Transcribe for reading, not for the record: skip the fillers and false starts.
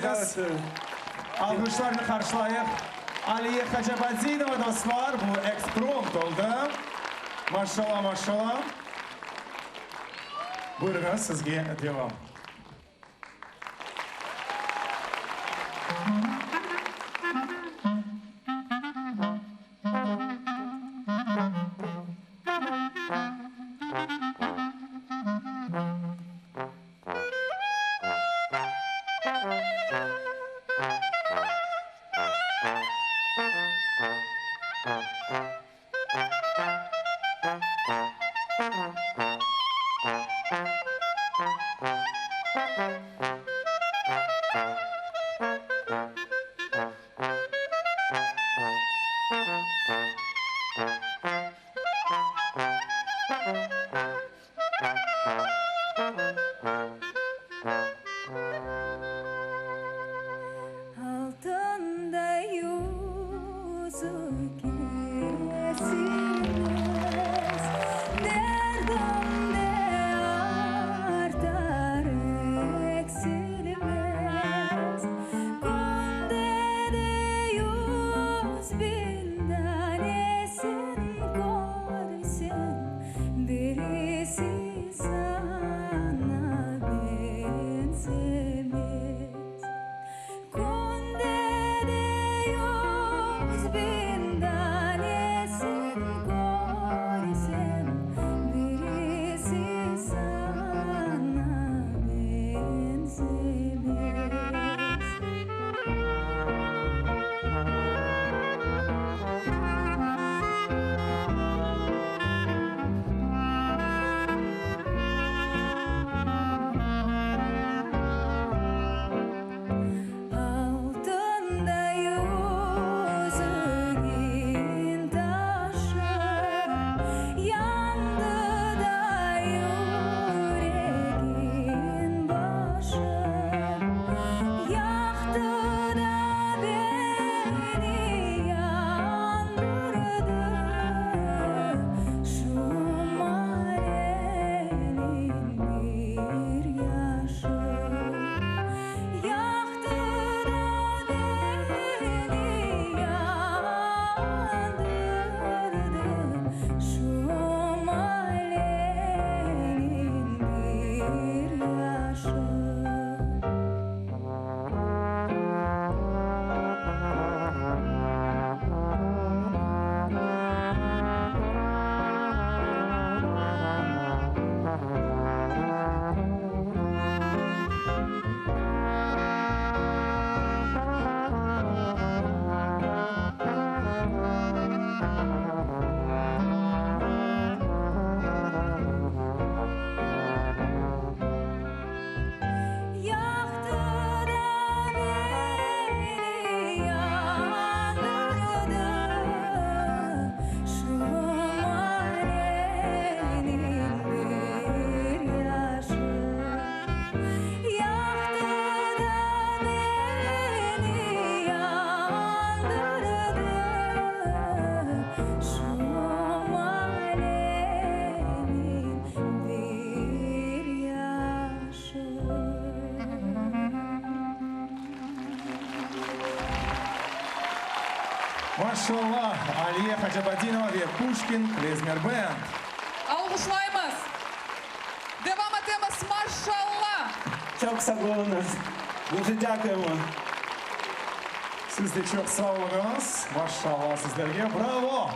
Geliniz. Alkışlarını karşılayıp Aliye Hacabadinova dostlar bu eksprompt oldu. Maşallah maşallah. Buyurunuz sizge devam. Altında yüzü kesilmez, derdimde artar eksilmez. Günde de 100.000 tanesin görsün, birisi sana benzemez. Maşallah Aliye Hacabadinova ve Pushkin Klezmer Band. Alkışlayımız. Devam edemez maşallah. Çok sağ olunuz. Дуже дякуємо. Siz de çok sağ olunuz. Maşallah sizlerge. Bravo.